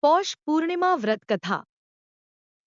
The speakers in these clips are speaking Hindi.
पौष पूर्णिमा व्रत कथा।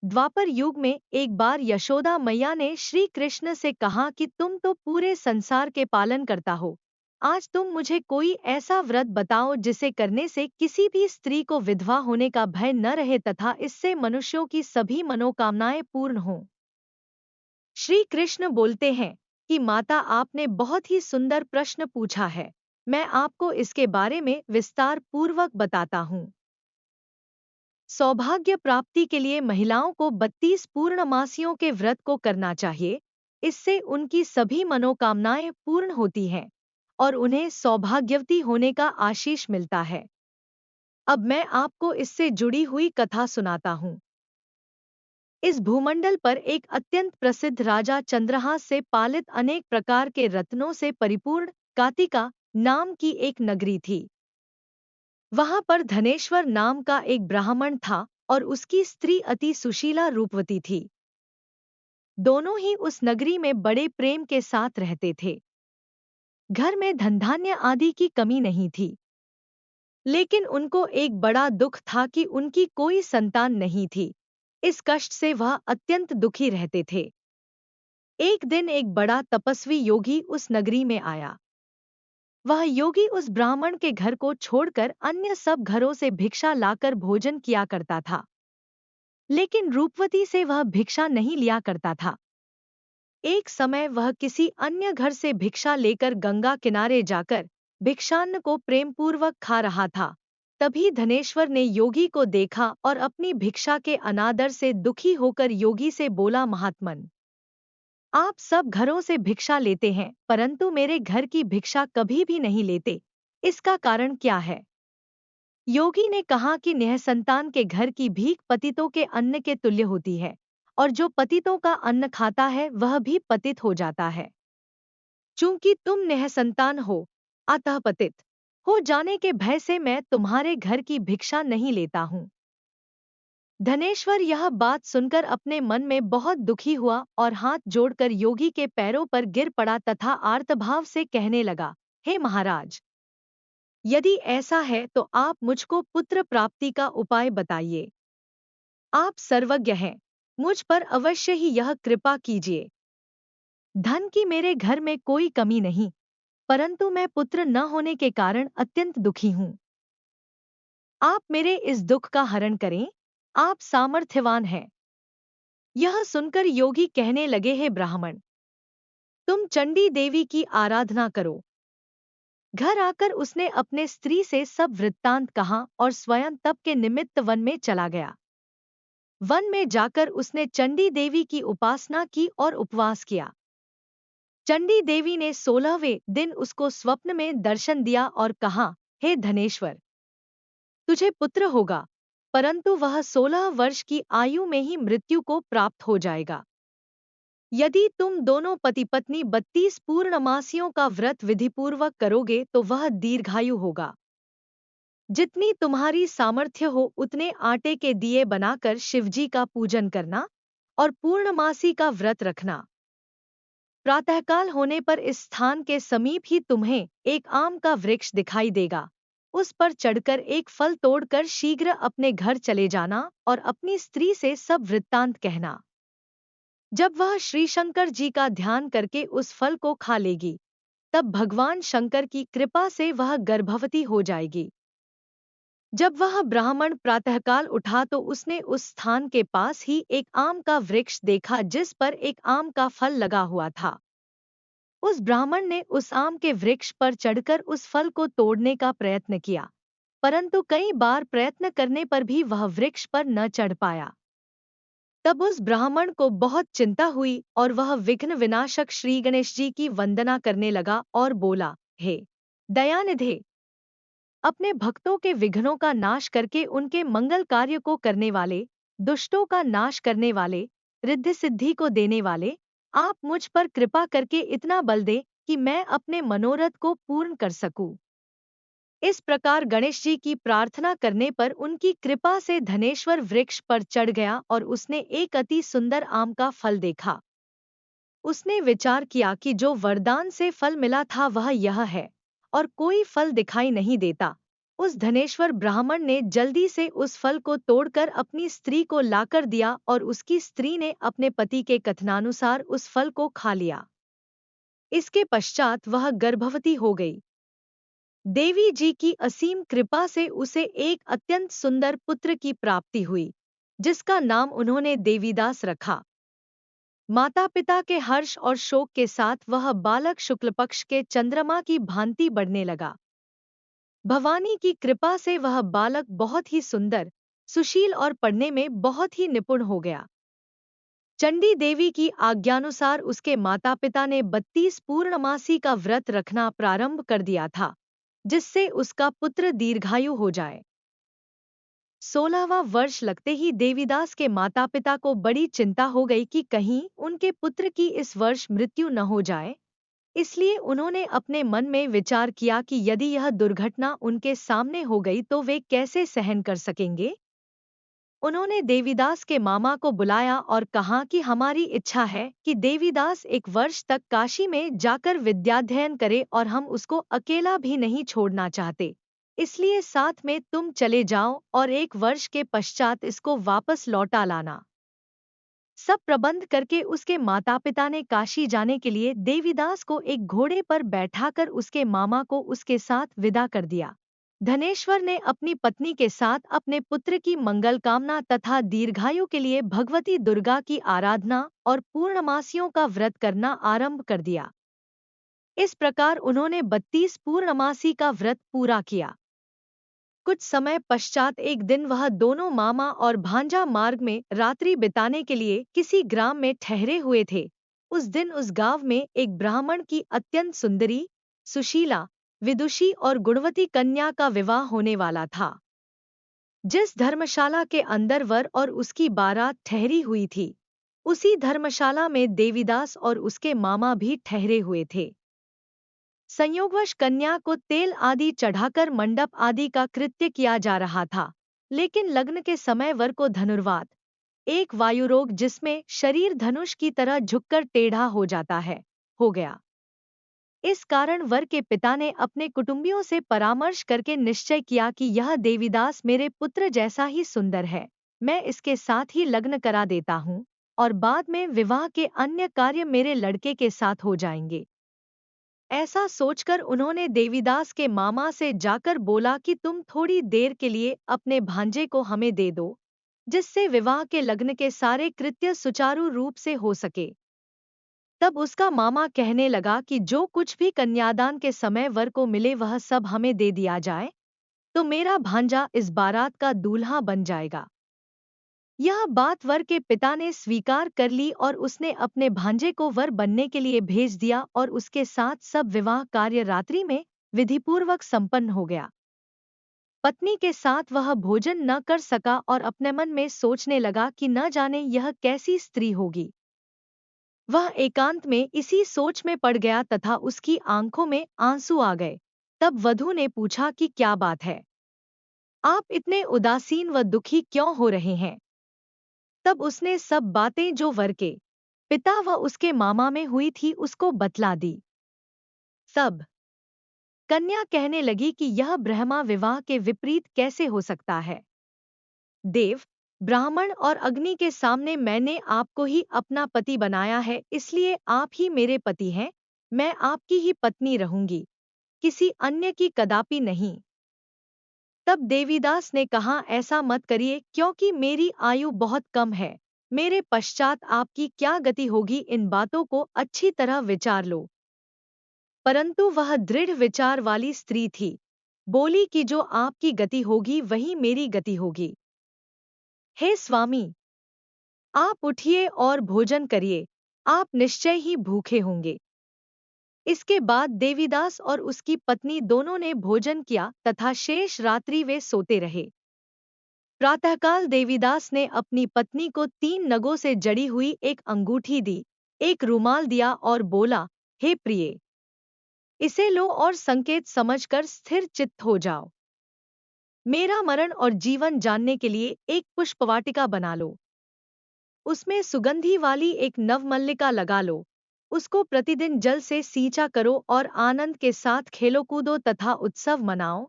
द्वापर युग में एक बार यशोदा मैया ने श्री कृष्ण से कहा कि तुम तो पूरे संसार के पालन करता हो, आज तुम मुझे कोई ऐसा व्रत बताओ जिसे करने से किसी भी स्त्री को विधवा होने का भय न रहे तथा इससे मनुष्यों की सभी मनोकामनाएं पूर्ण हों। श्री कृष्ण बोलते हैं कि माता, आपने बहुत ही सुंदर प्रश्न पूछा है। मैं आपको इसके बारे में विस्तार पूर्वक बताता हूँ। सौभाग्य प्राप्ति के लिए महिलाओं को 32 पूर्णमासियों के व्रत को करना चाहिए। इससे उनकी सभी मनोकामनाएं पूर्ण होती हैं और उन्हें सौभाग्यवती होने का आशीष मिलता है। अब मैं आपको इससे जुड़ी हुई कथा सुनाता हूँ। इस भूमंडल पर एक अत्यंत प्रसिद्ध राजा चंद्रहास से पालित अनेक प्रकार के रत्नों से परिपूर्ण कातिका नाम की एक नगरी थी। वहां पर धनेश्वर नाम का एक ब्राह्मण था और उसकी स्त्री अति सुशीला रूपवती थी। दोनों ही उस नगरी में बड़े प्रेम के साथ रहते थे। घर में धन धान्य आदि की कमी नहीं थी, लेकिन उनको एक बड़ा दुख था कि उनकी कोई संतान नहीं थी। इस कष्ट से वह अत्यंत दुखी रहते थे। एक दिन एक बड़ा तपस्वी योगी उस नगरी में आया। वह योगी उस ब्राह्मण के घर को छोड़कर अन्य सब घरों से भिक्षा लाकर भोजन किया करता था, लेकिन रूपवती से वह भिक्षा नहीं लिया करता था। एक समय वह किसी अन्य घर से भिक्षा लेकर गंगा किनारे जाकर भिक्षान्न को प्रेमपूर्वक खा रहा था। तभी धनेश्वर ने योगी को देखा और अपनी भिक्षा के अनादर से दुखी होकर योगी से बोला, महात्मन, आप सब घरों से भिक्षा लेते हैं परंतु मेरे घर की भिक्षा कभी भी नहीं लेते, इसका कारण क्या है? योगी ने कहा कि निःसंतान के घर की भीख पतितों के अन्न के तुल्य होती है और जो पतितों का अन्न खाता है वह भी पतित हो जाता है। चूंकि तुम निःसंतान हो, अतः पतित हो जाने के भय से मैं तुम्हारे घर की भिक्षा नहीं लेता हूँ। धनेश्वर यह बात सुनकर अपने मन में बहुत दुखी हुआ और हाथ जोड़कर योगी के पैरों पर गिर पड़ा तथा आर्तभाव से कहने लगा, हे महाराज, यदि ऐसा है तो आप मुझको पुत्र प्राप्ति का उपाय बताइए। आप सर्वज्ञ हैं, मुझ पर अवश्य ही यह कृपा कीजिए। धन की मेरे घर में कोई कमी नहीं, परंतु मैं पुत्र न होने के कारण अत्यंत दुखी हूँ। आप मेरे इस दुख का हरण करें, आप सामर्थ्यवान हैं। यह सुनकर योगी कहने लगे, हे ब्राह्मण, तुम चंडी देवी की आराधना करो। घर आकर उसने अपने स्त्री से सब वृत्तांत कहा और स्वयं तप के निमित्त वन में चला गया। वन में जाकर उसने चंडी देवी की उपासना की और उपवास किया। चंडी देवी ने 16वें दिन उसको स्वप्न में दर्शन दिया और कहा, हे धनेश्वर, तुझे पुत्र होगा, परंतु वह 16 वर्ष की आयु में ही मृत्यु को प्राप्त हो जाएगा। यदि तुम दोनों पति पत्नी 32 पूर्णमासियों का व्रत विधिपूर्वक करोगे तो वह दीर्घायु होगा। जितनी तुम्हारी सामर्थ्य हो उतने आटे के दिए बनाकर शिवजी का पूजन करना और पूर्णमासी का व्रत रखना। प्रातःकाल होने पर इस स्थान के समीप ही तुम्हें एक आम का वृक्ष दिखाई देगा। उस पर चढ़कर एक फल तोड़कर शीघ्र अपने घर चले जाना और अपनी स्त्री से सब वृत्तांत कहना। जब वह श्री शंकर जी का ध्यान करके उस फल को खा लेगी, तब भगवान शंकर की कृपा से वह गर्भवती हो जाएगी। जब वह ब्राह्मण प्रातःकाल उठा तो उसने उस स्थान के पास ही एक आम का वृक्ष देखा जिस पर एक आम का फल लगा हुआ था। उस ब्राह्मण ने उस आम के वृक्ष पर चढ़कर उस फल को तोड़ने का प्रयत्न किया, परंतु कई बार प्रयत्न करने पर भी वह वृक्ष पर न चढ़ पाया। तब उस ब्राह्मण को बहुत चिंता हुई और वह विघ्न विनाशक श्री गणेश जी की वंदना करने लगा और बोला, हे दयानिधे, अपने भक्तों के विघ्नों का नाश करके उनके मंगल कार्य को करने वाले, दुष्टों का नाश करने वाले, रिद्धि सिद्धि को देने वाले, आप मुझ पर कृपा करके इतना बल दे कि मैं अपने मनोरथ को पूर्ण कर सकूं। इस प्रकार गणेश जी की प्रार्थना करने पर उनकी कृपा से धनेश्वर वृक्ष पर चढ़ गया और उसने एक अति सुंदर आम का फल देखा। उसने विचार किया कि जो वरदान से फल मिला था वह यह है और कोई फल दिखाई नहीं देता, उस धनेश्वर ब्राह्मण ने जल्दी से उस फल को तोड़कर अपनी स्त्री को लाकर दिया और उसकी स्त्री ने अपने पति के कथनानुसार उस फल को खा लिया। इसके पश्चात वह गर्भवती हो गई। देवी जी की असीम कृपा से उसे एक अत्यंत सुंदर पुत्र की प्राप्ति हुई, जिसका नाम उन्होंने देवीदास रखा। माता पिता के हर्ष और शोक के साथ वह बालक शुक्ल पक्ष के चंद्रमा की भांति बढ़ने लगा। भवानी की कृपा से वह बालक बहुत ही सुंदर, सुशील और पढ़ने में बहुत ही निपुण हो गया। चंडी देवी की आज्ञानुसार उसके माता पिता ने 32 पूर्णमासी का व्रत रखना प्रारंभ कर दिया था, जिससे उसका पुत्र दीर्घायु हो जाए। 16वां वर्ष लगते ही देवीदास के माता पिता को बड़ी चिंता हो गई कि कहीं उनके पुत्र की इस वर्ष मृत्यु न हो जाए। इसलिए उन्होंने अपने मन में विचार किया कि यदि यह दुर्घटना उनके सामने हो गई तो वे कैसे सहन कर सकेंगे। उन्होंने देवीदास के मामा को बुलाया और कहा कि हमारी इच्छा है कि देवीदास 1 वर्ष तक काशी में जाकर विद्याध्ययन करे और हम उसको अकेला भी नहीं छोड़ना चाहते। इसलिए साथ में तुम चले जाओ और 1 वर्ष के पश्चात इसको वापस लौटा लाना। सब प्रबंध करके उसके माता पिता ने काशी जाने के लिए देवीदास को एक घोड़े पर बैठाकर उसके मामा को उसके साथ विदा कर दिया। धनेश्वर ने अपनी पत्नी के साथ अपने पुत्र की मंगल कामना तथा दीर्घायु के लिए भगवती दुर्गा की आराधना और पूर्णमासियों का व्रत करना आरंभ कर दिया। इस प्रकार उन्होंने 32 पूर्णमासी का व्रत पूरा किया। कुछ समय पश्चात एक दिन वह दोनों मामा और भांजा मार्ग में रात्रि बिताने के लिए किसी ग्राम में ठहरे हुए थे। उस दिन उस गांव में एक ब्राह्मण की अत्यंत सुंदरी, सुशीला, विदुषी और गुणवती कन्या का विवाह होने वाला था। जिस धर्मशाला के अंदर वर और उसकी बारात ठहरी हुई थी, उसी धर्मशाला में देवीदास और उसके मामा भी ठहरे हुए थे। संयोगवश कन्या को तेल आदि चढ़ाकर मंडप आदि का कृत्य किया जा रहा था, लेकिन लग्न के समय वर को धनुर्वात, एक वायुरोग जिसमें शरीर धनुष की तरह झुककर टेढ़ा हो जाता है, हो गया। इस कारण वर के पिता ने अपने कुटुंबियों से परामर्श करके निश्चय किया कि यह देवीदास मेरे पुत्र जैसा ही सुंदर है, मैं इसके साथ ही लग्न करा देता हूँ और बाद में विवाह के अन्य कार्य मेरे लड़के के साथ हो जाएंगे। ऐसा सोचकर उन्होंने देवीदास के मामा से जाकर बोला कि तुम थोड़ी देर के लिए अपने भांजे को हमें दे दो, जिससे विवाह के लग्न के सारे कृत्य सुचारू रूप से हो सके। तब उसका मामा कहने लगा कि जो कुछ भी कन्यादान के समय वर को मिले वह सब हमें दे दिया जाए, तो मेरा भांजा इस बारात का दूल्हा बन जाएगा। यह बात वर के पिता ने स्वीकार कर ली और उसने अपने भांजे को वर बनने के लिए भेज दिया और उसके साथ सब विवाह कार्य रात्रि में विधिपूर्वक संपन्न हो गया। पत्नी के साथ वह भोजन न कर सका और अपने मन में सोचने लगा कि न जाने यह कैसी स्त्री होगी। वह एकांत में इसी सोच में पड़ गया तथा उसकी आंखों में आंसू आ गए। तब वधू ने पूछा कि क्या बात है, आप इतने उदासीन व दुखी क्यों हो रहे हैं। तब उसने सब बातें जो वर के पिता व उसके मामा में हुई थी उसको बतला दी। तब कन्या कहने लगी कि यह ब्रह्मा विवाह के विपरीत कैसे हो सकता है। देव, ब्राह्मण और अग्नि के सामने मैंने आपको ही अपना पति बनाया है, इसलिए आप ही मेरे पति हैं। मैं आपकी ही पत्नी रहूंगी, किसी अन्य की कदापि नहीं। तब देवीदास ने कहा, ऐसा मत करिए, क्योंकि मेरी आयु बहुत कम है। मेरे पश्चात आपकी क्या गति होगी, इन बातों को अच्छी तरह विचार लो। परंतु वह दृढ़ विचार वाली स्त्री थी, बोली कि जो आपकी गति होगी वही मेरी गति होगी। हे स्वामी, आप उठिए और भोजन करिए, आप निश्चय ही भूखे होंगे। इसके बाद देवीदास और उसकी पत्नी दोनों ने भोजन किया तथा शेष रात्रि वे सोते रहे। प्रातःकाल देवीदास ने अपनी पत्नी को 3 नगों से जड़ी हुई एक अंगूठी दी, एक रुमाल दिया और बोला, हे प्रिय, इसे लो और संकेत समझकर स्थिर चित्त हो जाओ। मेरा मरण और जीवन जानने के लिए एक पुष्पवाटिका बना लो। उसमें सुगंधी वाली एक नवमल्लिका लगा लो। उसको प्रतिदिन जल से सींचा करो और आनंद के साथ खेलो कूदो तथा उत्सव मनाओ।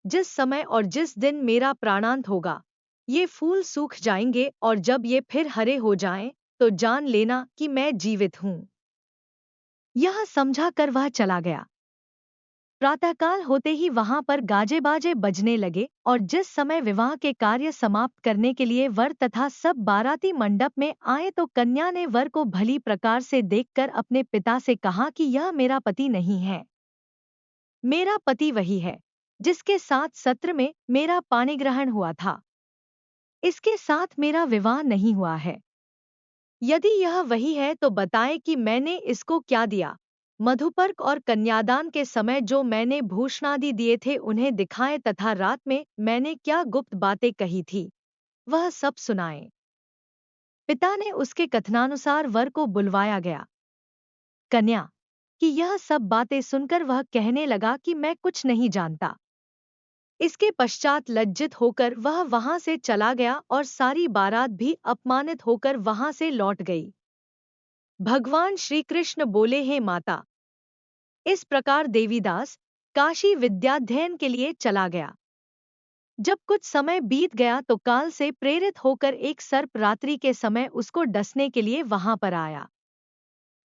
जिस समय और जिस दिन मेरा प्राणांत होगा, ये फूल सूख जाएंगे और जब ये फिर हरे हो जाएं, तो जान लेना कि मैं जीवित हूँ। यह समझा कर वह चला गया। प्रातःकाल होते ही वहां पर गाजे बाजे बजने लगे और जिस समय विवाह के कार्य समाप्त करने के लिए वर तथा सब बाराती मंडप में आए तो कन्या ने वर को भली प्रकार से देखकर अपने पिता से कहा कि यह मेरा पति नहीं है। मेरा पति वही है जिसके साथ सत्र में मेरा पाणिग्रहण हुआ था। इसके साथ मेरा विवाह नहीं हुआ है। यदि यह वही है तो बताएं कि मैंने इसको क्या दिया। मधुपर्क और कन्यादान के समय जो मैंने भूषणादि दिए थे उन्हें दिखाएं तथा रात में मैंने क्या गुप्त बातें कही थी वह सब सुनाएं। पिता ने उसके कथनानुसार वर को बुलवाया गया। कन्या कि यह सब बातें सुनकर वह कहने लगा कि मैं कुछ नहीं जानता। इसके पश्चात लज्जित होकर वह वहां से चला गया और सारी बारात भी अपमानित होकर वहां से लौट गई। भगवान श्री कृष्ण बोले, हे माता। इस प्रकार देवीदास काशी विद्याध्ययन के लिए चला गया। जब कुछ समय बीत गया तो काल से प्रेरित होकर एक सर्प रात्रि के समय उसको डसने के लिए वहां पर आया।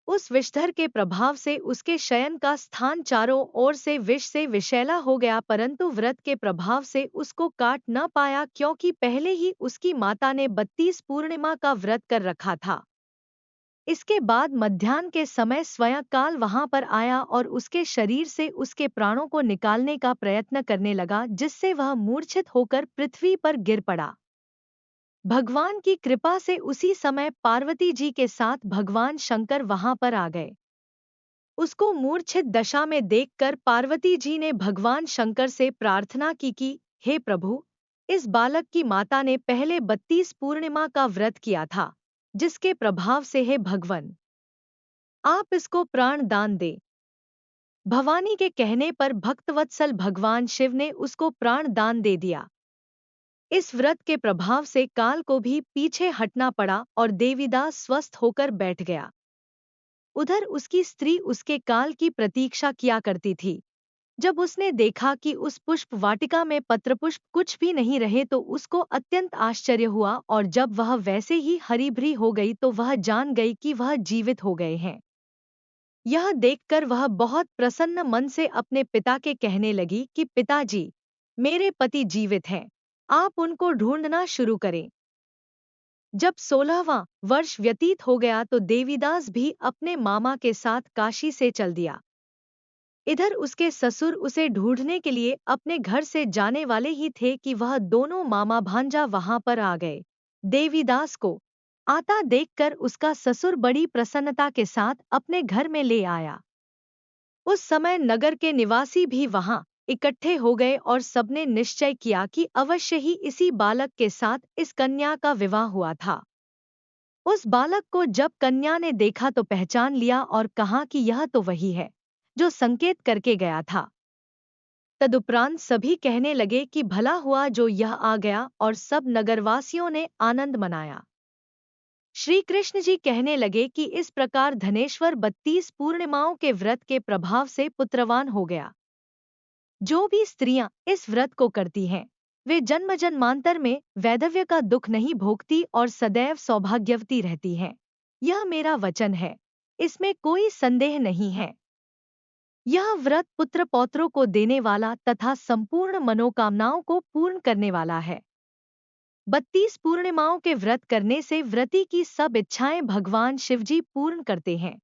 उस विषधर के प्रभाव से उसके शयन का स्थान चारों ओर से विष से विषैला हो गया, परंतु व्रत के प्रभाव से उसको काट न पाया, क्योंकि पहले ही उसकी माता ने 32 पूर्णिमा का व्रत कर रखा था। इसके बाद मध्याह्न के समय स्वयं काल वहां पर आया और उसके शरीर से उसके प्राणों को निकालने का प्रयत्न करने लगा, जिससे वह मूर्छित होकर पृथ्वी पर गिर पड़ा। भगवान की कृपा से उसी समय पार्वती जी के साथ भगवान शंकर वहां पर आ गए। उसको मूर्छित दशा में देखकर पार्वती जी ने भगवान शंकर से प्रार्थना की कि हे प्रभु, इस बालक की माता ने पहले 32 पूर्णिमा का व्रत किया था, जिसके प्रभाव से हे भगवन आप इसको प्राण दान दे। भवानी के कहने पर भक्तवत्सल भगवान शिव ने उसको प्राण दान दे दिया। इस व्रत के प्रभाव से काल को भी पीछे हटना पड़ा और देवीदास स्वस्थ होकर बैठ गया। उधर उसकी स्त्री उसके काल की प्रतीक्षा किया करती थी। जब उसने देखा कि उस पुष्प वाटिका में पत्रपुष्प कुछ भी नहीं रहे तो उसको अत्यंत आश्चर्य हुआ, और जब वह वैसे ही हरी भरी हो गई तो वह जान गई कि वह जीवित हो गए हैं। यह देखकर वह बहुत प्रसन्न मन से अपने पिता के कहने लगी कि पिताजी, मेरे पति जीवित हैं, आप उनको ढूंढना शुरू करें। जब 16वां वर्ष व्यतीत हो गया तो देवीदास भी अपने मामा के साथ काशी से चल दिया। इधर उसके ससुर उसे ढूंढने के लिए अपने घर से जाने वाले ही थे कि वह दोनों मामा भांजा वहां पर आ गए। देवीदास को आता देखकर उसका ससुर बड़ी प्रसन्नता के साथ अपने घर में ले आया। उस समय नगर के निवासी भी वहां इकट्ठे हो गए और सबने निश्चय किया कि अवश्य ही इसी बालक के साथ इस कन्या का विवाह हुआ था। उस बालक को जब कन्या ने देखा तो पहचान लिया और कहा कि यह तो वही है जो संकेत करके गया था। तदुपरांत सभी कहने लगे कि भला हुआ जो यह आ गया, और सब नगरवासियों ने आनंद मनाया। श्री कृष्ण जी कहने लगे कि इस प्रकार धनेश्वर 32 पूर्णिमाओं के व्रत के प्रभाव से पुत्रवान हो गया। जो भी स्त्रियां इस व्रत को करती हैं, वे जन्म जन्मांतर में वैधव्य का दुख नहीं भोगती और सदैव सौभाग्यवती रहती हैं। यह मेरा वचन है, इसमें कोई संदेह नहीं है। यह व्रत पुत्र पौत्रों को देने वाला तथा संपूर्ण मनोकामनाओं को पूर्ण करने वाला है। 32 पूर्णिमाओं के व्रत करने से व्रती की सब इच्छाएं भगवान शिवजी पूर्ण करते हैं।